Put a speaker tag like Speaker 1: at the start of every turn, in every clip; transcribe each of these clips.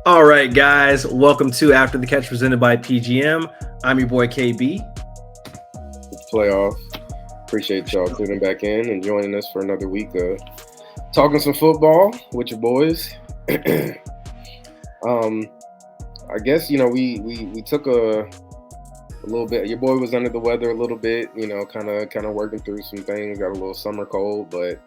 Speaker 1: All right, guys, welcome to After the Catch presented by PGM. I'm your boy KB.
Speaker 2: It's playoffs. Appreciate y'all tuning back in and joining us for another week of talking some football with your boys. I guess we took a little bit. Your boy was under the weather a little bit. Kind of working through some things. Got a little summer cold, but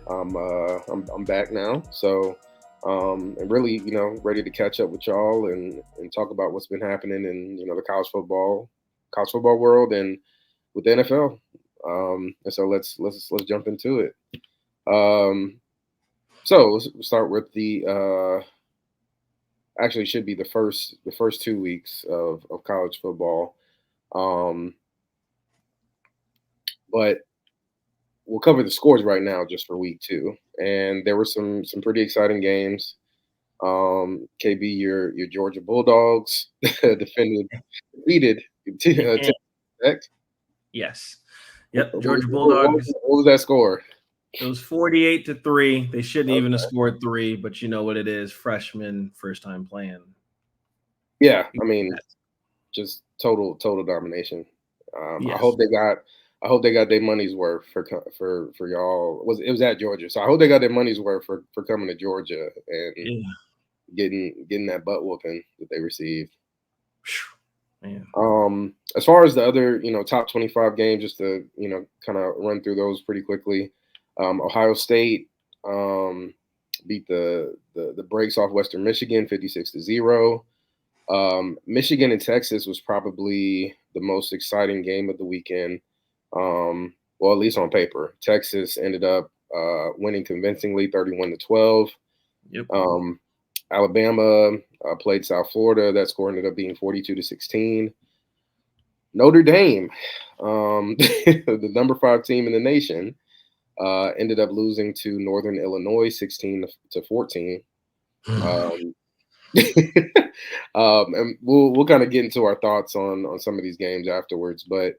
Speaker 2: I'm back now. So and really ready to catch up with y'all and talk about what's been happening in the college football world and with the NFL. And so let's jump into it. So let's start with the actually should be the first 2 weeks of college football. But we'll cover the scores right now just for week 2. And there were some pretty exciting games. KB, your Georgia Bulldogs defeated Tech.
Speaker 1: Yes. Yep.
Speaker 2: What
Speaker 1: Georgia Bulldogs.
Speaker 2: was that score?
Speaker 1: It was 48-3. They shouldn't even have scored 3, but you know what it is. Freshman, first time playing.
Speaker 2: Yeah, I mean, just total domination.
Speaker 1: Yes.
Speaker 2: I hope they got their money's worth for y'all. It was at Georgia, so I hope they got their money's worth for coming to Georgia and getting that butt whooping that they received.
Speaker 1: Man.
Speaker 2: As far as the other top 25 games, just to kind of run through those pretty quickly. Ohio State beat the Brakes off Western Michigan 56-0. Michigan and Texas was probably the most exciting game of the weekend. Well, at least on paper. Texas ended up winning convincingly 31-12.
Speaker 1: Yep.
Speaker 2: Alabama played South Florida. That score ended up being 42-16. Notre Dame, the number 5 team in the nation, ended up losing to Northern Illinois 16-14. And we'll kind of get into our thoughts on some of these games afterwards, but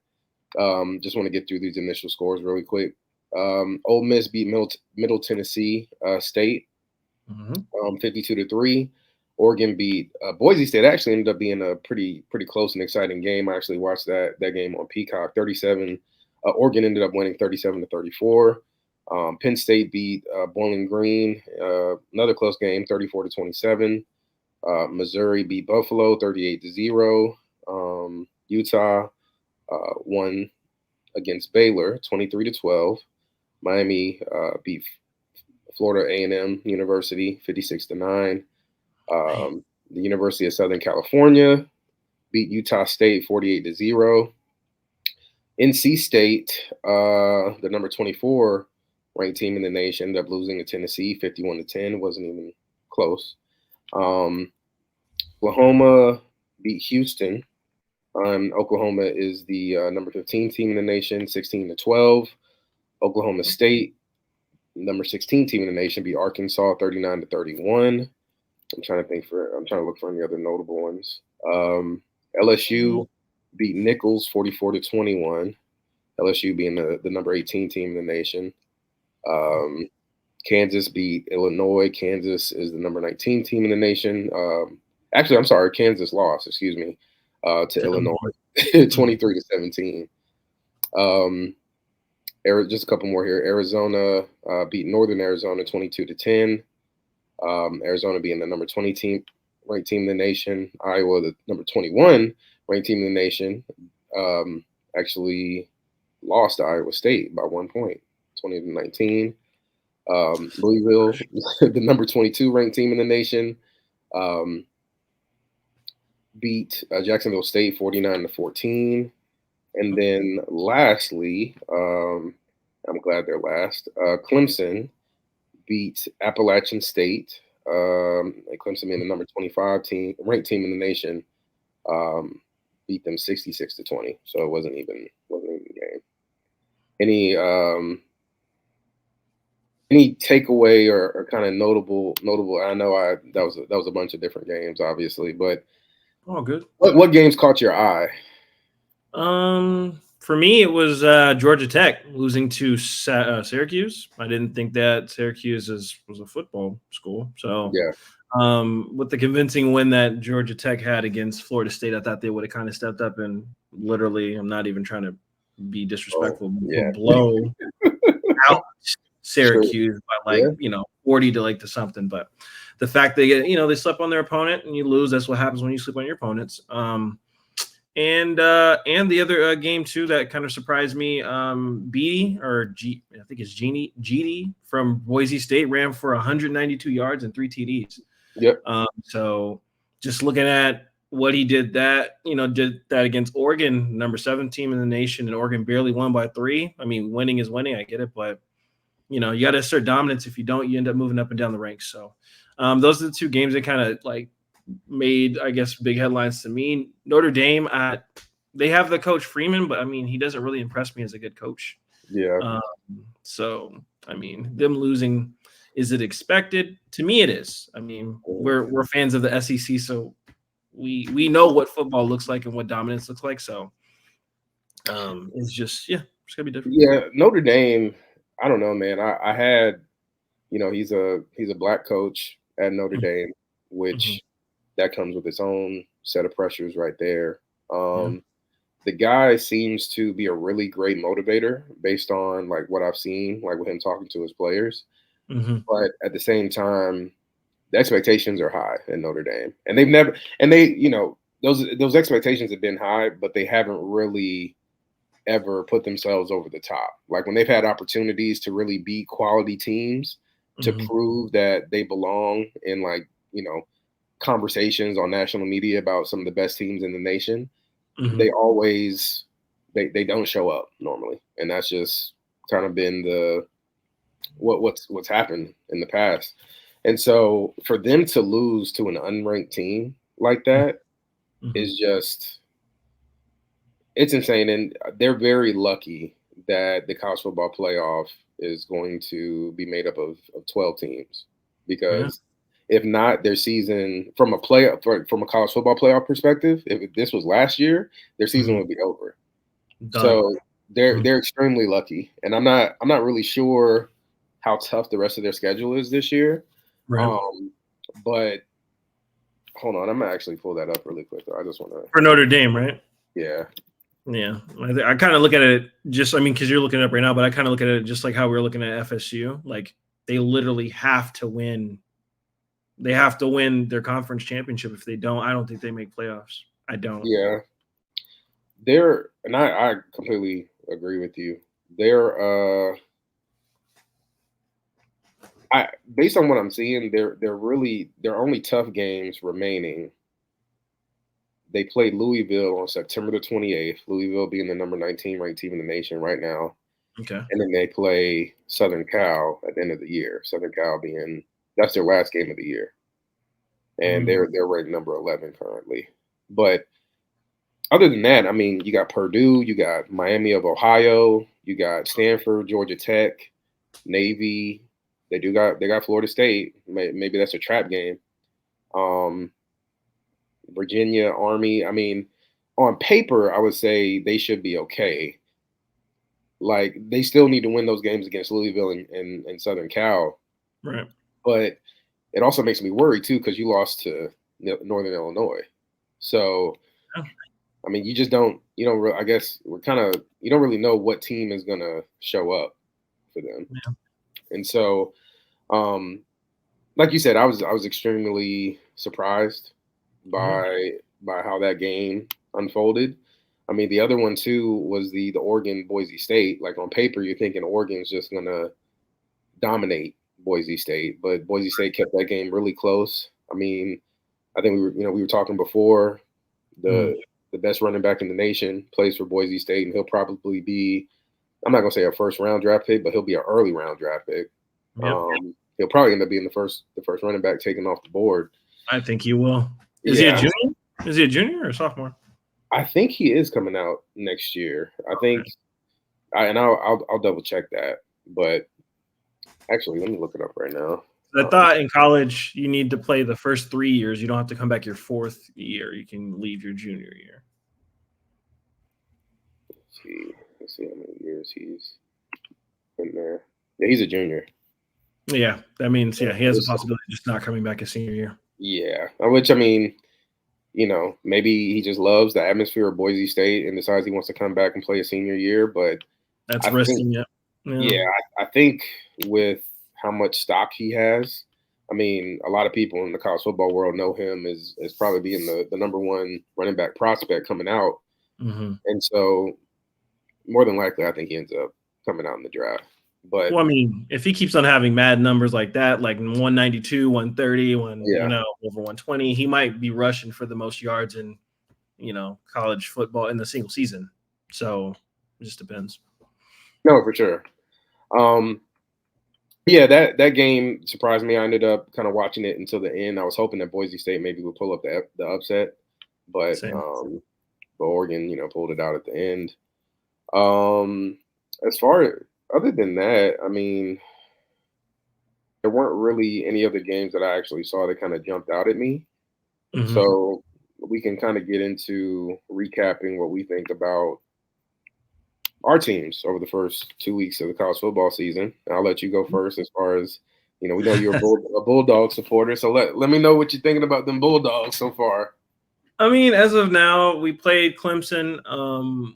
Speaker 2: just want to get through these initial scores really quick. Ole Miss beat Middle Tennessee State 52-3. Oregon beat Boise State. Actually ended up being a pretty close and exciting game. I actually watched that game on Peacock. 37. Oregon ended up winning 37-34. Penn State beat Bowling Green. Another close game, 34-27. Missouri beat Buffalo 38-0. Utah won against Baylor 23-12. Miami beat Florida A&M University 56-9. The University of Southern California beat Utah State 48-0. NC State, the number 24 ranked team in the nation, ended up losing to Tennessee 51-10. Wasn't even close. Oklahoma beat Houston. Oklahoma is the number 15 team in the nation, 16-12. Oklahoma State, number 16 team in the nation, beat Arkansas 39-31. I'm trying to look for any other notable ones. LSU beat Nichols 44-21. LSU being the number 18 team in the nation. Kansas beat Illinois. Kansas is the number 19 team in the nation. Actually, I'm sorry, Kansas lost, excuse me, to Illinois 23-17. Just a couple more here. Arizona beat Northern Arizona 22-10. Arizona being the number 20 ranked team in the nation. Iowa, the number 21 ranked team in the nation, actually lost to Iowa State by 1 point, 20-19. Louisville, the number 22 ranked team in the nation, beat Jacksonville State 49-14. And then lastly, I'm glad they're last, Clemson beat Appalachian State. Clemson being the number 25 ranked team in the nation, beat them 66-20. So it wasn't even a game. Any takeaway or kind of notable? I know that was a bunch of different games, obviously, but
Speaker 1: good.
Speaker 2: What games caught your eye?
Speaker 1: For me, it was Georgia Tech losing to Syracuse. I didn't think that Syracuse was a football school. So
Speaker 2: yeah.
Speaker 1: With the convincing win that Georgia Tech had against Florida State, I thought they would have kind of stepped up and literally, I'm not even trying to be disrespectful,
Speaker 2: yeah.
Speaker 1: blow out Syracuse by
Speaker 2: Yeah.
Speaker 1: 40 to something. But the fact they get, they slept on their opponent and you lose, that's what happens when you sleep on your opponents. And the other game too that kind of surprised me, Beatty I think it's GD from Boise State ran for 192 yards and 3 TDs.
Speaker 2: Yep.
Speaker 1: So just looking at what he did did that against Oregon, number 7 team in the nation, and Oregon barely won by 3. I mean, winning is winning, I get it, but you got to assert dominance. If you don't, you end up moving up and down the ranks. So those are the 2 games that kind of made, I guess, big headlines to me. Notre Dame, they have the coach Freeman, but I mean, he doesn't really impress me as a good coach.
Speaker 2: Yeah.
Speaker 1: So I mean, them losing, is it expected? To me, it is. I mean, we're fans of the SEC, so we know what football looks like and what dominance looks like. So it's just it's gonna be different.
Speaker 2: Yeah, Notre Dame. I don't know, man. I had, he's a black coach at Notre Dame, which that comes with its own set of pressures right there. The guy seems to be a really great motivator based on what I've seen, with him talking to his players. But at the same time, the expectations are high in Notre Dame, and those expectations have been high, but they haven't really ever put themselves over the top. When they've had opportunities to really beat quality teams, to prove that they belong in conversations on national media about some of the best teams in the nation, they always they don't show up normally, and that's just kind of been what's happened in the past. And so for them to lose to an unranked team like that is just, it's insane. And they're very lucky that the college football playoff is going to be made up of 12 teams, because if not, their season from a college football playoff perspective, if this was last year, their season would be over. Done. So they're extremely lucky, and I'm not really sure how tough the rest of their schedule is this year. Right. But hold on, I'm gonna actually pull that up really quick. I just want to,
Speaker 1: for Notre Dame, right?
Speaker 2: Yeah.
Speaker 1: Yeah, I kind of look at it because you're looking it up right now, but I kind of look at it just like how we're looking at FSU. They literally have to win. They have to win their conference championship. If they don't, I don't think they make playoffs. I don't.
Speaker 2: Yeah. I completely agree with you. Based on what I'm seeing, they're only tough games remaining. They played Louisville on September the 28th, Louisville being the number 19 ranked team in the nation right now.
Speaker 1: Okay.
Speaker 2: And then they play Southern Cal at the end of the year. Southern Cal that's their last game of the year. And they're ranked number 11 currently. But other than that, I mean, you got Purdue, you got Miami of Ohio, you got Stanford, Georgia Tech, Navy. They got Florida State. Maybe that's a trap game. Virginia, Army. I mean, on paper, I would say they should be okay. They still need to win those games against Louisville and Southern Cal.
Speaker 1: Right.
Speaker 2: But it also makes me worry too, because you lost to Northern Illinois. So, I mean, you don't really know what team is going to show up for them.
Speaker 1: Yeah.
Speaker 2: And so, like you said, I was extremely surprised by how that game unfolded. I mean, the other one too was the Oregon Boise State. On paper, you're thinking Oregon's just gonna dominate Boise State, but Boise State kept that game really close. I mean, I think we were talking before, the best running back in the nation plays for Boise State, and he'll probably be, I'm not gonna say a first round draft pick, but he'll be an early round draft pick. Yep. He'll probably end up being the first running back taken off the board.
Speaker 1: I think he will. Is he a junior? Is he a junior or a sophomore?
Speaker 2: I think he is coming out next year. I think, I'll double check that. But actually, let me look it up right now.
Speaker 1: I thought in college you need to play the first 3 years. You don't have to come back your 4th year. You can leave your junior year.
Speaker 2: Let's see how many years he's in there. Yeah, he's a junior.
Speaker 1: Yeah, that means he has a possibility of just not coming back a senior year.
Speaker 2: Yeah, which I mean, maybe he just loves the atmosphere of Boise State and decides he wants to come back and play a senior year. But
Speaker 1: That's
Speaker 2: I think,
Speaker 1: risking it. Yeah.
Speaker 2: yeah, I think with how much stock he has, I mean, a lot of people in the college football world know him as probably being the number one running back prospect coming out.
Speaker 1: Mm-hmm.
Speaker 2: And so more than likely, I think he ends up coming out in the draft. But
Speaker 1: Well, I mean, if he keeps on having mad numbers like that, like 192, 130,
Speaker 2: yeah,
Speaker 1: over 120, he might be rushing for the most yards in, college football in the single season. So it just depends.
Speaker 2: no, for sure. Um, yeah, that game surprised me. I ended up kind of watching it until the end. I was hoping that Boise State maybe would pull up the upset, but
Speaker 1: Same.
Speaker 2: Oregon, pulled it out at the end. Um, as far as other than that, I mean, there weren't really any other games that I actually saw that kind of jumped out at me.
Speaker 1: Mm-hmm.
Speaker 2: So we can kind of get into recapping what we think about our teams over the first 2 weeks of the college football season. I'll let you go first as far as we know you're a Bulldog supporter, so let me know what you're thinking about them Bulldogs so far.
Speaker 1: I mean, as of now, we played Clemson.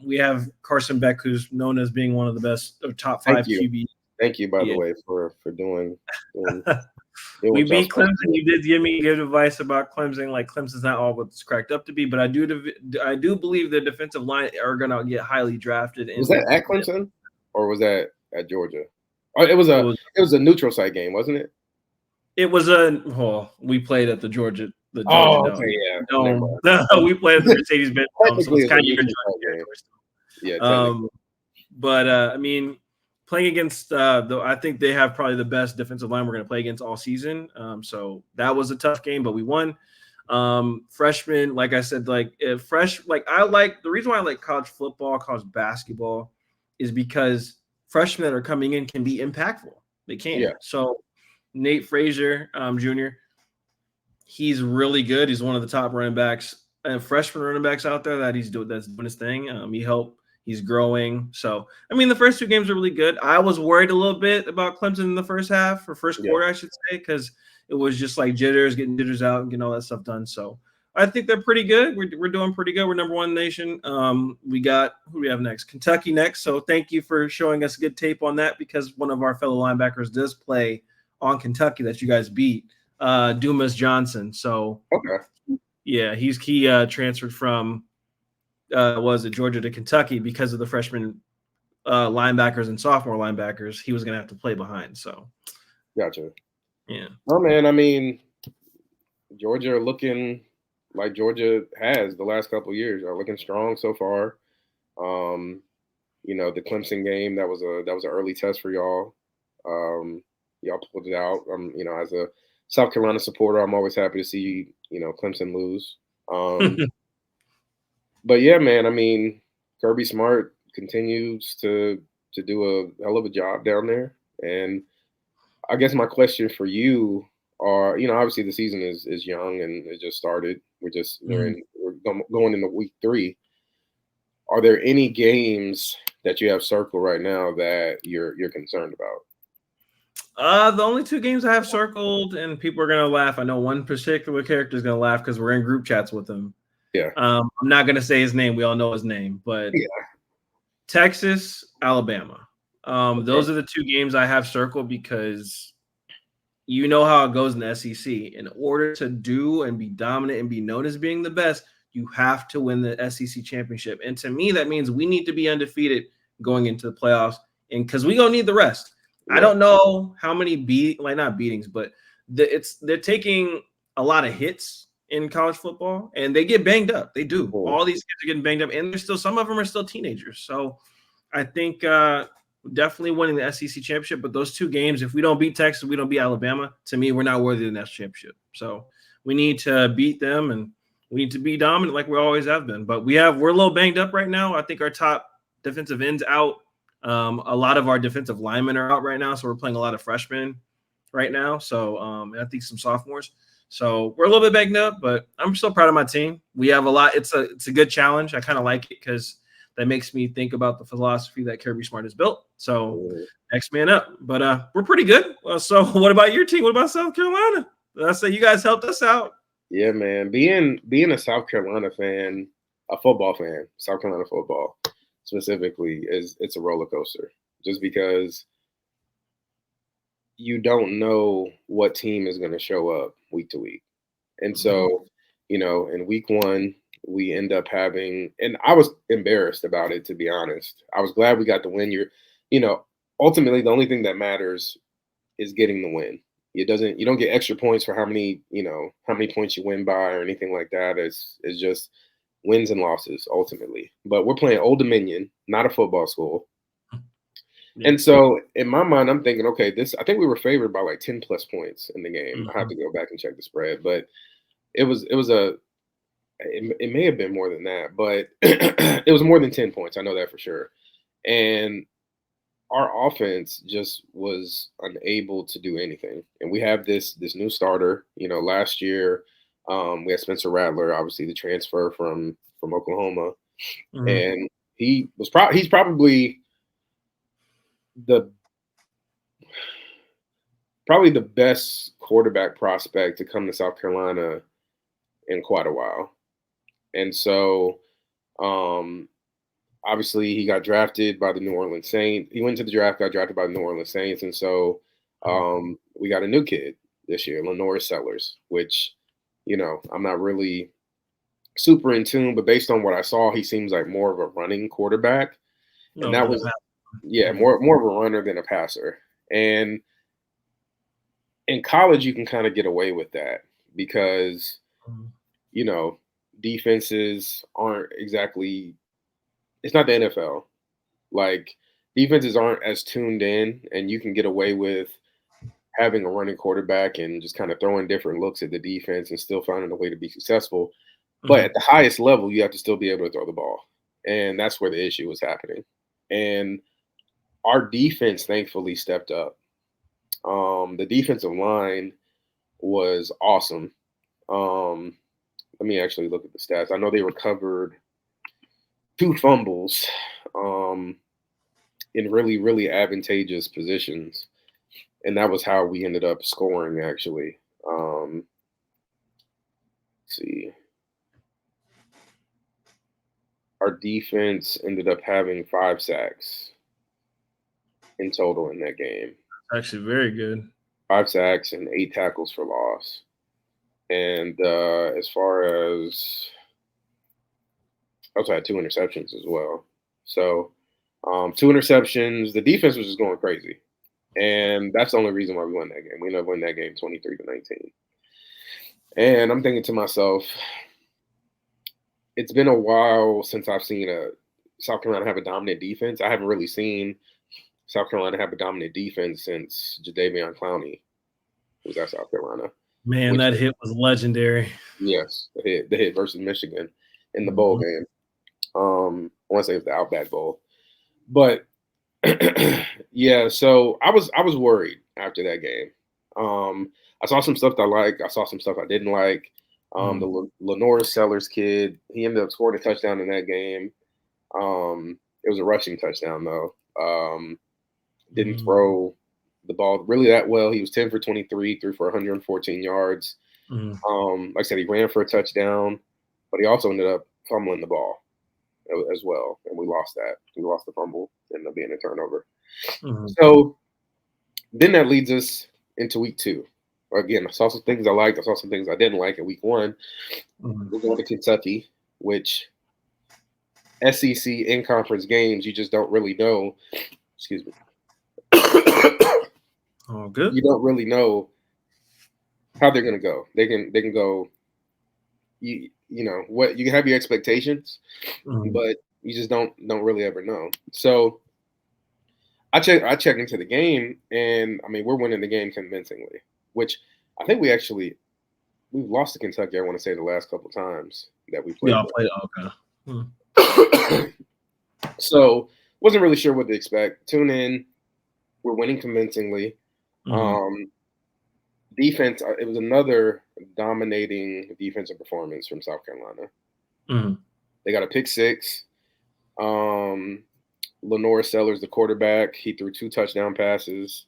Speaker 1: We have Carson Beck, who's known as being one of the best top 5 QB.
Speaker 2: Thank you, by the
Speaker 1: Yeah.
Speaker 2: way, for doing
Speaker 1: We
Speaker 2: what y'all
Speaker 1: beat Clemson. You did give me good advice about Clemson. Like Clemson's not all what's cracked up to be, but I do believe the defensive line are going to get highly drafted.
Speaker 2: Was that at Clemson or was that at Georgia? Oh, it was a neutral site game, wasn't it?
Speaker 1: It was we played at the Georgia Dome.
Speaker 2: Okay, yeah.
Speaker 1: Dome. We played at the Mercedes-Benz Dome, so it's kind of your territory.
Speaker 2: Yeah.
Speaker 1: But I mean, playing against I think they have probably the best defensive line we're going to play against all season. So that was a tough game, but we won. Freshmen, like I said, the reason why I like college football, college basketball, is because freshmen that are coming in can be impactful. They can.
Speaker 2: Yeah.
Speaker 1: So Nate Frazier, Jr., he's really good. He's one of the top running backs and freshman running backs out there that's doing his thing. He's growing. So, I mean, the first 2 games are really good. I was worried a little bit about Clemson in the first quarter, I should say, because it was just like getting jitters out and getting all that stuff done. So I think they're pretty good. We're doing pretty good. We're number 1 nation. We got who do we have next? Kentucky next. So thank you for showing us good tape on that, because one of our fellow linebackers does play on Kentucky that you guys beat, Dumas Johnson. So
Speaker 2: okay.
Speaker 1: Yeah, he transferred from Georgia to Kentucky because of the freshman linebackers and sophomore linebackers he was going to have to play behind. So,
Speaker 2: gotcha.
Speaker 1: Yeah.
Speaker 2: Oh man, I mean, Georgia looking like Georgia has the last couple of years. Are looking strong so far. The Clemson game that was an early test for y'all. Y'all pulled it out. As a South Carolina supporter, I'm always happy to see Clemson lose. But yeah, man, I mean, Kirby Smart continues to do a hell of a job down there. And I guess my question for you are, obviously the season is young and it just started. We're going into week 3. Are there any games that you have circled right now that you're concerned about?
Speaker 1: The only 2 games I have circled, and people are gonna laugh. I know one particular character is gonna laugh because we're in group chats with him.
Speaker 2: Yeah.
Speaker 1: I'm not gonna say his name. We all know his name, but
Speaker 2: yeah.
Speaker 1: Texas, Alabama. Those are the 2 games I have circled, because you know how it goes in the SEC. In order to do and be dominant and be known as being the best, you have to win the SEC championship. And to me, that means we need to be undefeated going into the playoffs, and because we gonna need the rest. Yeah. I don't know how many not beatings, but they're taking a lot of hits in college football, and they get banged up. They do.
Speaker 2: Cool.
Speaker 1: All these kids are getting banged up, and some of them are still teenagers. So I think definitely winning the SEC championship. But those 2 games, if we don't beat Texas, we don't beat Alabama, to me, we're not worthy of the national championship. So we need to beat them, and we need to be dominant like we always have been. But we're a little banged up right now. I think our top defensive end's out. A lot of our defensive linemen are out right now, so we're playing a lot of freshmen right now. So I think some sophomores. So we're a little bit banged up, but I'm still proud of my team. We have a lot. It's a good challenge. I kind of like it because that makes me think about the philosophy that Kirby Smart has built. So next man up. But we're pretty good. So what about your team? What about South Carolina? I say you guys helped us out.
Speaker 2: Yeah, man. Being a South Carolina fan, a football fan, South Carolina football specifically, it's a roller coaster. Just because you don't know what team is going to show up week to week. And so, in week one, we end up having, and I was embarrassed about it, to be honest. I was glad we got the win. You know, ultimately, the only thing that matters is getting the win. You don't get extra points for how many points you win by or anything like that. It's just wins and losses ultimately. But we're playing Old Dominion, not a football school.
Speaker 1: Yeah.
Speaker 2: And so in my mind, I'm thinking, okay, I think we were favored by like 10 plus points in the game. I have to go back and check the spread, but it may have been more than that, but it was more than 10 points. I know that for sure. And our offense just was unable to do anything. And we have this new starter. Last year we had Spencer Rattler, obviously the transfer from Oklahoma, and he's probably the best quarterback prospect to come to South Carolina in quite a while. And so obviously he got drafted by the New Orleans Saints. He went to the draft, got drafted by the New Orleans Saints. And so we got a new kid this year, Lenore Sellers, which, I'm not really super in tune, but based on what I saw, he seems like more of a running quarterback. And that was, more of a runner than a passer. And in college, you can kind of get away with that because, defenses aren't exactly, it's not the NFL. Like, defenses aren't as tuned in, and you can get away with having a running quarterback and just kind of throwing different looks at the defense and still finding a way to be successful. But at the highest level, you have to still be able to throw the ball. And that's where the issue was happening. And our defense thankfully stepped up. The defensive line was awesome. Let me actually look at the stats. I know they recovered 2 fumbles in really, really advantageous positions. And that was how we ended up scoring, actually. Let's see. Our defense ended up having 5 sacks in total in that game.
Speaker 1: Actually, very good.
Speaker 2: 5 sacks and 8 tackles for loss. And as far as I also had 2 interceptions as well. So 2 interceptions. The defense was just going crazy. And that's the only reason why we won that game. We ended up winning that game 23-19. And I'm thinking to myself, it's been a while since I've seen a South Carolina have a dominant defense. I haven't really seen South Carolina have a dominant defense since Jadeveon Clowney was at South Carolina.
Speaker 1: Man, that hit was legendary.
Speaker 2: Yes, the hit versus Michigan in the bowl game. I want to say it was the Outback Bowl. But yeah, so I was worried after that game. I saw some stuff that I liked. I saw some stuff I didn't like. The Lenore Sellers kid, he ended up scoring a touchdown in that game. It was a rushing touchdown though. Didn't throw the ball really that well. He was 10 for 23, threw for 114 yards. Like I said, he ran for a touchdown, but he also ended up fumbling the ball as well, and we lost that. We lost the fumble, ended up being a turnover. So then that leads us into week 2. Again, I saw some things I liked. I saw some things I didn't like in week 1. We're going to Kentucky, which SEC in conference games, you just don't really know. Excuse me.
Speaker 1: Oh, good.
Speaker 2: You don't really know how they're going to go. They can go. You know what, you can have your expectations, but you just don't really ever know. So I checked into the game, and I mean we're winning the game convincingly, which I think we've lost to Kentucky. I want to say the last couple times that we played.
Speaker 1: Yeah, okay.
Speaker 2: So wasn't really sure what to expect. Tune in. We're winning convincingly. Defense. It was another dominating defensive performance from South Carolina. They got a pick 6. Lenore Sellers, the quarterback, he threw 2 touchdown passes.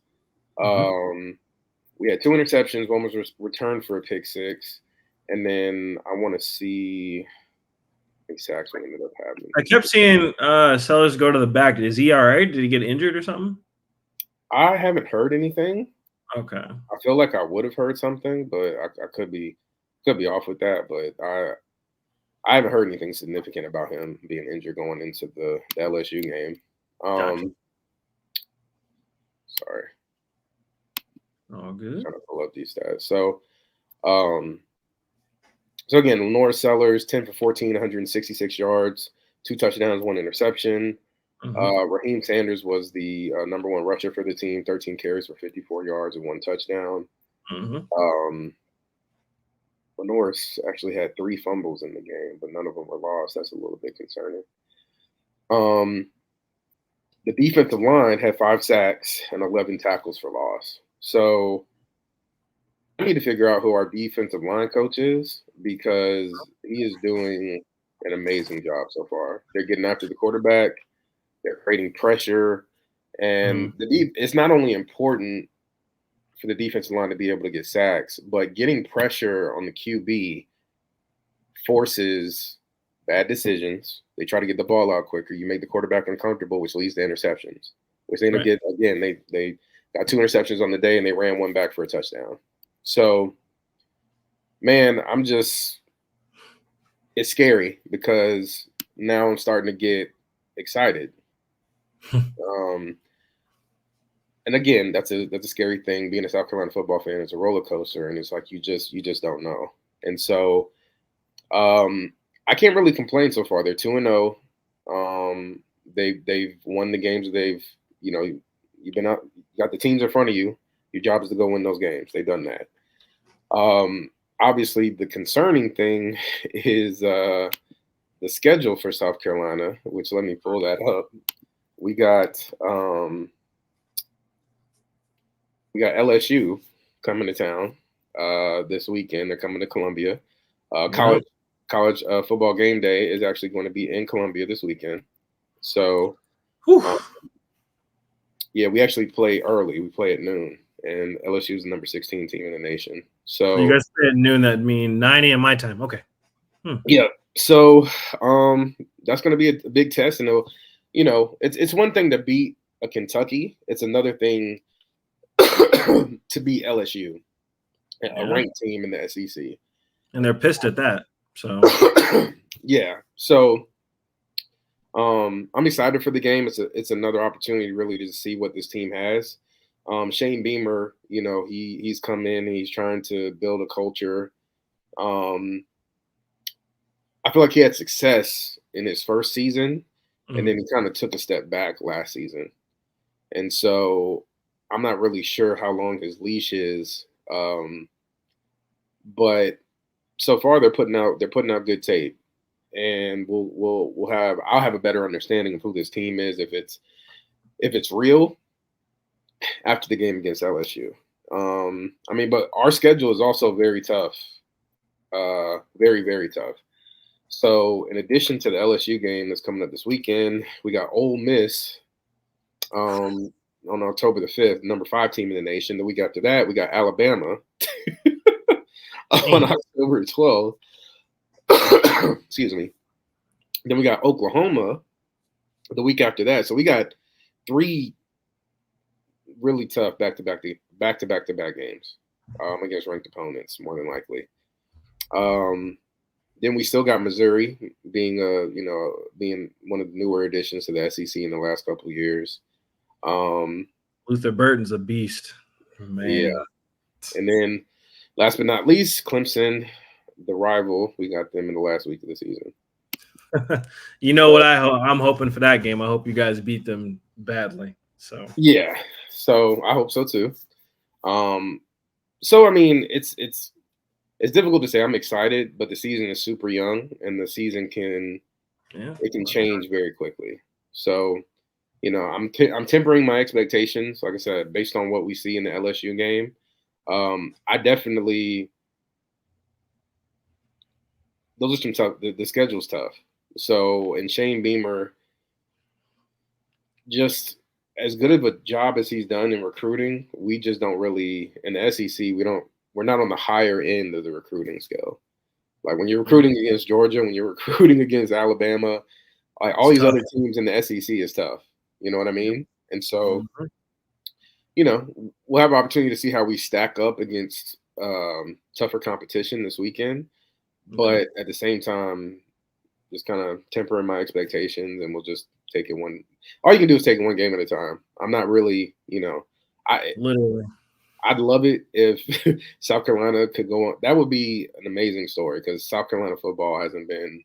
Speaker 2: We we had 2 interceptions. One was returned for a pick six, and then I want to see how many sacks what ended up happening.
Speaker 1: I kept seeing Sellers go to the back. Is he all right? Did he get injured or something?
Speaker 2: I haven't heard anything.
Speaker 1: Okay.
Speaker 2: I feel like I would have heard something, but I could be off with that. But I haven't heard anything significant about him being injured going into the LSU game.
Speaker 1: Gotcha.
Speaker 2: Sorry.
Speaker 1: All good.
Speaker 2: Trying to pull up these stats. So again, Lenore Sellers, 10 for 14, 166 yards, 2 touchdowns, 1 interception. Raheem Sanders was the number 1 rusher for the team, 13 carries for 54 yards and 1 touchdown. Lenore actually had 3 fumbles in the game, but none of them were lost. That's a little bit concerning. The defensive line had 5 sacks and 11 tackles for loss. So I need to figure out who our defensive line coach is because he is doing an amazing job so far. They're getting after the quarterback. They're creating pressure. And it's not only important for the defensive line to be able to get sacks, but getting pressure on the QB forces bad decisions. They try to get the ball out quicker. You make the quarterback uncomfortable, which leads to interceptions. Which they end up getting, again, they got 2 interceptions on the day and they ran 1 back for a touchdown. So, man, it's scary because now I'm starting to get excited. And again, that's a scary thing. Being a South Carolina football fan, it's a roller coaster, and it's like you just don't know. And so, I can't really complain so far. They're 2-0. They've won the games. You've been out. You got the teams in front of you. Your job is to go win those games. They've done that. Obviously, the concerning thing is the schedule for South Carolina, which let me pull that up. We got LSU coming to town this weekend. They're coming to Columbia. College football game day is actually going to be in Columbia this weekend. So, yeah, we actually play early. We play at noon, and LSU is the number 16 team in the nation. So
Speaker 1: you guys play at noon. That mean 9 a.m. my time. Okay.
Speaker 2: Yeah. So that's going to be a big test, and it's one thing to beat a Kentucky. It's another thing to beat LSU, a ranked team in the SEC.
Speaker 1: And they're pissed at that. So
Speaker 2: yeah. So I'm excited for the game. It's another opportunity really to see what this team has. Shane Beamer, he's come in and he's trying to build a culture. I feel like he had success in his first season, and then he kind of took a step back last season. And so I'm not really sure how long his leash is. But so far they're putting out good tape. And I'll have a better understanding of who this team is if it's real after the game against LSU. But our schedule is also very tough. Very, very tough. So in addition to the LSU game that's coming up this weekend, we got Ole Miss on October the 5th, number 5 team in the nation. The week after that, we got Alabama on October 12th. Excuse me. Then we got Oklahoma the week after that. So we got 3 really tough back-to-back games against ranked opponents, more than likely. Then we still got Missouri being one of the newer additions to the SEC in the last couple of years.
Speaker 1: Luther Burton's a beast, man.
Speaker 2: Yeah, and then last but not least, Clemson, the rival. We got them in the last week of the season.
Speaker 1: You know what I'm hoping for that game? I hope you guys beat them badly. So
Speaker 2: yeah, so I hope so too. So I mean, it's difficult to say. I'm excited, but the season is super young, and the season can change very quickly. So, I'm tempering my expectations. Like I said, based on what we see in the LSU game, I definitely those are some tough. The schedule's tough. So, and Shane Beamer, just as good of a job as he's done in recruiting, we just don't really in the SEC. We're not on the higher end of the recruiting scale. Like when you're recruiting against Georgia, when you're recruiting against Alabama, like all
Speaker 1: It's
Speaker 2: these
Speaker 1: tough.
Speaker 2: other teams in the SEC is tough. You know what I mean? And so,
Speaker 1: Mhm.
Speaker 2: we'll have opportunity to see how we stack up against tougher competition this weekend.
Speaker 1: Okay.
Speaker 2: But at the same time, just kind of tempering my expectations, and we'll just take it one. All you can do is take it one game at a time. I'm not really, I
Speaker 1: Literally.
Speaker 2: I'd love it if South Carolina could go on. That would be an amazing story because South Carolina football hasn't been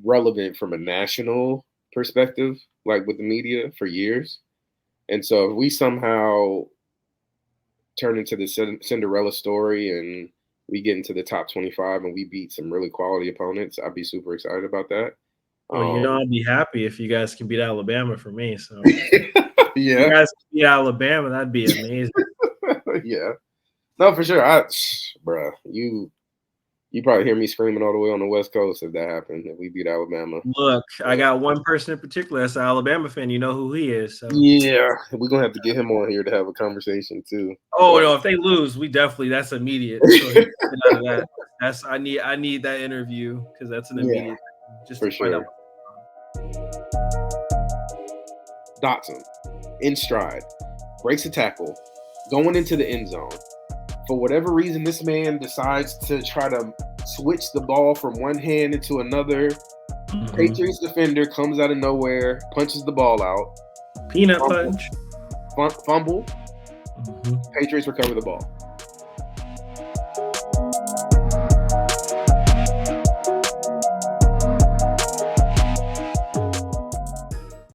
Speaker 2: relevant from a national perspective, like with the media, for years. And so if we somehow turn into the Cinderella story and we get into the top 25 and we beat some really quality opponents, I'd be super excited about that.
Speaker 1: Well, I'd be happy if you guys can beat Alabama for me. So if you
Speaker 2: Yeah,
Speaker 1: guys can beat Alabama, that'd be amazing.
Speaker 2: yeah, no, for sure. Bruh, you probably hear me screaming all the way on the West Coast if that happened. If we beat Alabama,
Speaker 1: Look, I got one person in particular that's an Alabama fan. You know who he is. So
Speaker 2: yeah, we're gonna have to get him on here to have a conversation too.
Speaker 1: oh
Speaker 2: But
Speaker 1: no, if they lose, that's immediate. So he can get out of that. I need that interview because that's an
Speaker 2: yeah,
Speaker 1: immediate thing, just
Speaker 2: for
Speaker 1: to find
Speaker 2: sure.
Speaker 1: out.
Speaker 2: Dotson, in stride, breaks a tackle, going into the end zone. For whatever reason, this man decides to try to switch the ball from one hand into another. Patriots defender comes out of nowhere, punches the ball out.
Speaker 1: Peanut
Speaker 2: Fumble.
Speaker 1: punch.
Speaker 2: Fumble. Patriots recover the ball.